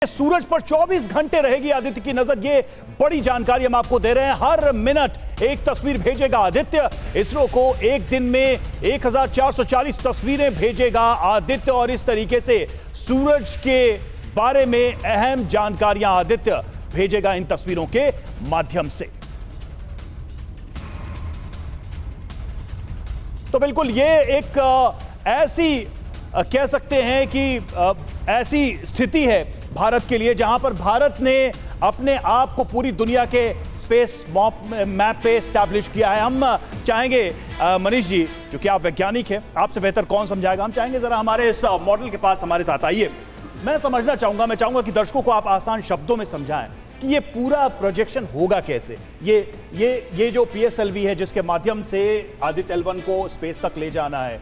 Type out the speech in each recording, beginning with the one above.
सूरज पर 24 घंटे रहेगी आदित्य की नजर। ये बड़ी जानकारी हम आपको दे रहे हैं। हर मिनट एक तस्वीर भेजेगा आदित्य। इसरो को एक दिन में 1440 तस्वीरें भेजेगा आदित्य और इस तरीके से सूरज के बारे में अहम जानकारियां आदित्य भेजेगा इन तस्वीरों के माध्यम से। तो बिल्कुल ये एक ऐसी कह सकते हैं कि ऐसी स्थिति है भारत के लिए जहां पर भारत ने अपने आप को पूरी दुनिया के स्पेस मैप पे एस्टैब्लिश किया है। हम चाहेंगे मनीष जी, जो कि आप वैज्ञानिक हैं, आपसे बेहतर कौन समझाएगा, हम चाहेंगे जरा हमारे इस मॉडल के पास हमारे साथ आइए। मैं समझना चाहूंगा, मैं चाहूंगा कि दर्शकों को आप आसान शब्दों में समझाएं कि ये पूरा प्रोजेक्शन होगा कैसे। ये जो PSLV है जिसके माध्यम से आदित्य L1 को स्पेस तक ले जाना है,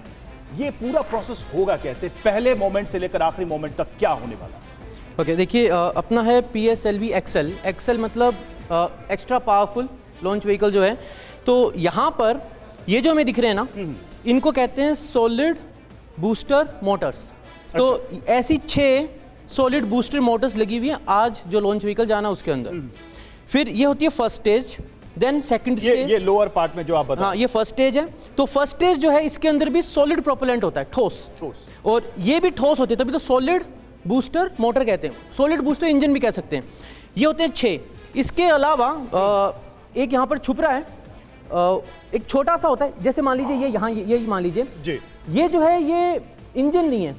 ये पूरा प्रोसेस होगा कैसे, पहले मोमेंट से लेकर आखिरी मोमेंट तक क्या होने वाला है? ओके, देखिए अपना है PSLV एक्सेल मतलब एक्स्ट्रा पावरफुल लॉन्च व्हीकल जो है। तो यहाँ पर ये जो हमें दिख रहे हैं ना, इनको कहते हैं सॉलिड बूस्टर मोटर्स। तो ऐसी 6 सॉलिड बूस्टर मोटर्स लगी हुई हैं आज जो लॉन्च व्हीकल जाना उसके अंदर। फिर ये होती है first stage, then second stage. ये लोअर पार्ट में जो आप बता, हाँ, ये फर्स्ट स्टेज है। तो फर्स्ट स्टेज जो है इसके अंदर भी सॉलिड प्रोपेलेंट होता है, ठोस। और ये भी ठोस होते हैं, तभी तो सॉलिड बूस्टर मोटर कहते हैं, सॉलिड बूस्टर इंजन भी कह सकते हैं। ये होते हैं 6। इसके अलावा एक यहाँ पर छुप रहा है, एक छोटा सा होता है, जैसे मान लीजिए ये यहाँ ये मान लीजिए जी, ये जो है ये इंजन नहीं है,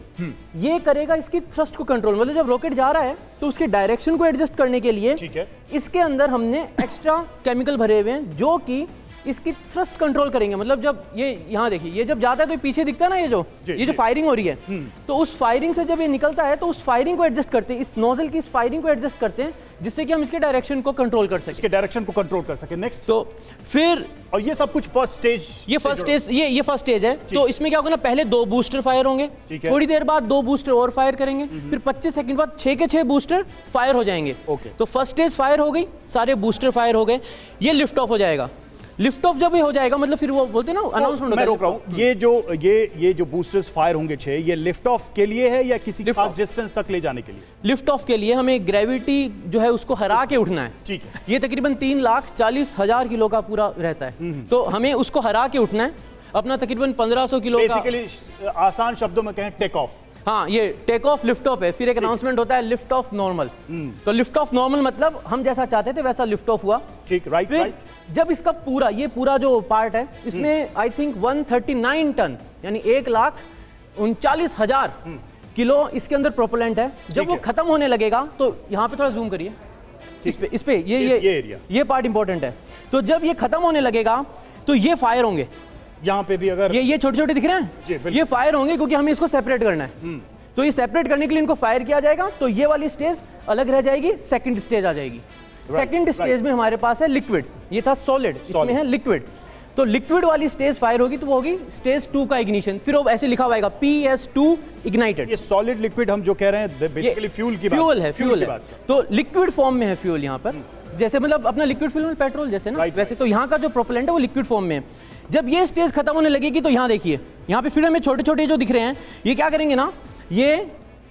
ये करेगा इसकी थ्रस्ट को कंट्रोल। मतलब जब रॉकेट जा रहा है तो उसके डायरेक्शन को एडजस्ट करने के लिए इसके अंदर हमने एक्स्ट्रा केमिकल भरे हुए हैं जो कि इसकी थ्रस्ट कंट्रोल करेंगे। मतलब जब ये यहाँ देखिए, ये जब जाता है तो पीछे दिखता है ना, ये जो फायरिंग हो रही है, तो उस फायरिंग से जब ये निकलता है तो उस फायरिंग को एडजस्ट करते हैं, इस नोजल की इस फायरिंग को एडजस्ट करते हैं जिससे कि हम इसके डायरेक्शन को कंट्रोल कर सकें। इसके डायरेक्शन को कंट्रोल कर सकें। नेक्स्ट, तो फिर और ये सब कुछ फर्स्ट स्टेज, ये फर्स्ट स्टेज है। तो इसमें क्या होगा ना, पहले 2 बूस्टर फायर होंगे, थोड़ी देर बाद 2 बूस्टर और फायर करेंगे, फिर 25 सेकंड बाद 6 के 6 बूस्टर फायर हो जाएंगे। तो फर्स्ट स्टेज फायर हो गई, सारे बूस्टर फायर हो गए, ये लिफ्ट ऑफ हो जाएगा। लिफ्ट ऑफ जब ये हो जाएगा मतलब फिर वो बोलते हैं ना अनाउंसमेंट होता है। मैं रोक रहा हूं, ये जो बूस्टर्स फायर होंगे 6, ये लिफ्ट ऑफ के लिए है या किसी खास डिस्टेंस तक ले जाने के लिए? लिफ्ट ऑफ के लिए हमें ग्रेविटी जो है उसको हरा के उठना है। ठीक है। ये तकरीबन 3,40,000 किलो का पूरा रहता है, तो हमें उसको हरा के उठना है। अपना तकरीबन 1500 किलो का, बेसिकली आसान शब्दों में कहें टेक ऑफ। हाँ, ये टेक ऑफ लिफ्ट ऑफ है। फिर एक अनाउंसमेंट होता है लिफ्ट ऑफ नॉर्मल। तो लिफ्ट ऑफ नॉर्मल मतलब हम जैसा चाहते थे वैसा लिफ्ट ऑफ हुआ। ठीक, राइट। फिर जब इसका पूरा जो पार्ट है इसमें आई थिंक 139 टन यानी 1,39,000 किलो इसके अंदर प्रोपेलेंट है। जब वो खत्म होने लगेगा तो यहाँ पे थोड़ा जूम करिए, इस पे ये पार्ट इंपॉर्टेंट है। तो जब ये खत्म होने लगेगा तो ये फायर होंगे। यहाँ पे भी अगर ये छोटे छोटे दिख रहे हैं, ये फायर होंगे क्योंकि हमें इसको सेपरेट करना है। तो ये सेपरेट करने के लिए इनको फायर किया जाएगा। तो ये वाली स्टेज अलग रह जाएगी, सेकंड स्टेज आ जाएगी। सेकंड स्टेज में हमारे पास है लिक्विड, ये था सॉलिड, इसमें है लिक्विड। तो लिक्विड वाली स्टेज फायर होगी तो वो होगी स्टेज 2 का इग्निशन। फिर वो ऐसे लिखा हुआ PS2 इग्नाइटेड। ये सॉलिड लिक्विड हम जो कह रहे हैं बेसिकली फ्यूल है। तो लिक्विड फॉर्म में है फ्यूल यहाँ पर, जैसे मतलब अपना लिक्विड फ्यूल पेट्रोल जैसे ना, वैसे तो यहाँ का जो प्रोपेलेंट है वो लिक्विड फॉर्म में है। जब ये स्टेज खत्म होने लगेगी तो यहाँ देखिए, यहाँ पे फिर हमें छोटे छोटे जो दिख रहे हैं, ये क्या करेंगे ना, ये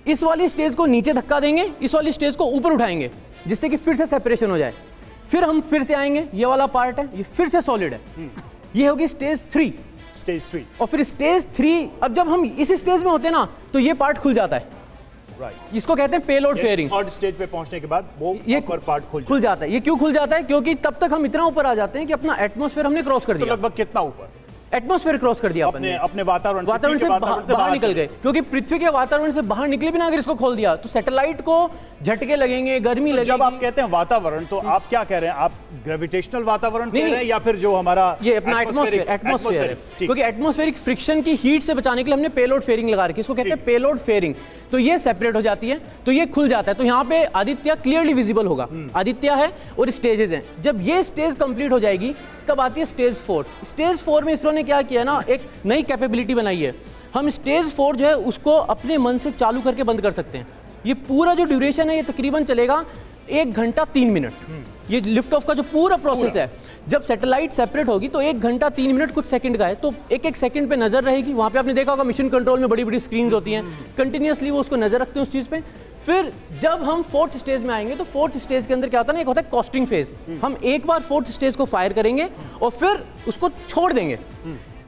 इस वाली स्टेज को नीचे धक्का देंगे, इस वाली स्टेज को ऊपर उठाएंगे जिससे कि फिर से सेपरेशन हो जाए। फिर हम फिर से आएंगे, ये वाला पार्ट है, ये फिर से सॉलिड है, ये होगी स्टेज 3। और फिर स्टेज 3, अब जब हम इस स्टेज में होते हैं ना तो ये पार्ट खुल जाता है। इसको कहते हैं पेलोड फेयरिंग। थर्ड स्टेज पे पहुंचने के बाद वो ये पार्ट खुल जाता है। ये क्यों खुल जाता है? क्योंकि तब तक हम इतना ऊपर आ जाते हैं कि अपना एटमॉस्फेयर हमने क्रॉस कर दिया। तो लगभग कितना ऊपर? एटमॉस्फेयर क्रॉस कर दिया अपने वातावरण से बाहर निकल गए। क्योंकि पृथ्वी के वातावरण से बाहर निकले बिना अगर इसको खोल दिया तो सैटेलाइट को झटके लगेंगे, गर्मी लगेगी। जब आप कहते हैं वातावरण तो आप क्या कह रहे हैं? आप ग्रेविटेशनल वातावरण कह रहे हैं या फिर जो हमारा ये अपना एटमॉस्फेयर है? क्योंकि एटमॉस्फेरिक फ्रिक्शन की हीट से बचाने के लिए हमने पेलोड फेयरिंग लगा रखी है, इसको कहते हैं पेलोड फेयरिंग। तो ये सेपरेट हो जाती है, तो ये खुल जाता है। तो यहाँ पे आदित्य क्लियरली विजिबल होगा, आदित्य है और स्टेजेस हैं। जब ये स्टेज कंप्लीट हो जाएगी तब आती है स्टेज 4। स्टेज 4 में इसरो ने क्या किया ना, एक नई कैपेबिलिटी बनाई है। हम स्टेज 4 जो है उसको अपने मन से चालू करके बंद कर सकते हैं। ये पूरा जो ड्यूरेशन है ये तकरीबन चलेगा 1 घंटा 3 मिनट। ये लिफ्ट ऑफ का जो पूरा प्रोसेस है, जब सैटेलाइट सेपरेट होगी तो 1 घंटा 3 मिनट कुछ सेकंड का है, तो एक एक सेकंड पे नजर रहेगी। वहां पे आपने देखा होगा मिशन कंट्रोल में बड़ी बड़ी स्क्रीन्स होती हैं, कंटिन्यूसली वो उसको नजर रखते हैं उस चीज पे। फिर जब हम फोर्थ स्टेज में आएंगे तो फोर्थ स्टेज के अंदर क्या होता है ना, एक होता है कॉस्टिंग फेज। हम एक बार फोर्थ स्टेज को फायर करेंगे और फिर उसको छोड़ देंगे।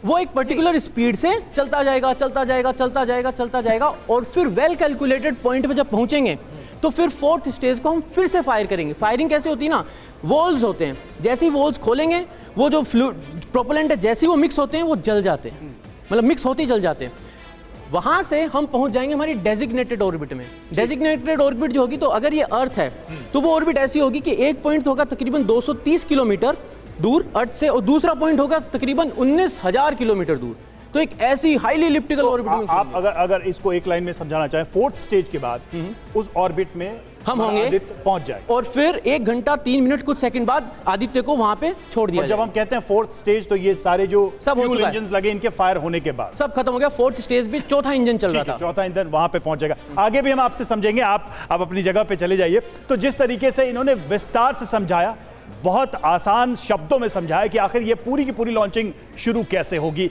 वो एक पर्टिकुलर स्पीड से चलता जाएगा चलता जाएगा चलता जाएगा चलता जाएगा, और फिर वेल कैलकुलेटेड पॉइंट पे जब पहुंचेंगे तो फिर फोर्थ स्टेज को हम फिर से फायर करेंगे। फायरिंग कैसे होती है ना, वॉल्व्स होते हैं, जैसे ही वॉल्व्स खोलेंगे वो जो प्रोपेलेंट है जैसे ही वो मिक्स होते हैं वो जल जाते हैं, मतलब मिक्स होते ही जल जाते हैं। वहां से हम पहुंच जाएंगे हमारी डेजिग्नेटेड ऑर्बिट में। डेजिग्नेटेड ऑर्बिट जो होगी, तो अगर ये अर्थ है तो वो ऑर्बिट ऐसी होगी कि एक पॉइंट होगा तकरीबन 230 किलोमीटर दूर अर्थ से, और दूसरा पॉइंट होगा तकरीबन 19,000 किलोमीटर दूर। तो एक ऐसी हाईली इलिप्टिकल ऑर्बिट में आप अगर इसको एक लाइन में समझाना चाहें, फोर्थ स्टेज के बाद उस ऑर्बिट में हम होंगे, आदित्य पहुंच जाए, और फिर 1 घंटा 3 मिनट कुछ सेकंड बाद आदित्य को वहां पे छोड़ दिया। जब हम कहते हैं फोर्थ स्टेज, तो ये सारे जो सब हो फ्यूल चुका है। इंजन लगे इनके फायर होने के बाद सब खत्म हो गया। फोर्थ स्टेज भी चौथा इंजन चल रहा ठीक है, था। चौथा इंजन वहां पे पहुंच जाएगा। आगे भी हम आपसे समझेंगे, आप अपनी जगह पे चले जाइए। तो जिस तरीके से इन्होंने विस्तार से समझाया, बहुत आसान शब्दों में समझाया कि आखिर ये पूरी की पूरी लॉन्चिंग शुरू कैसे होगी।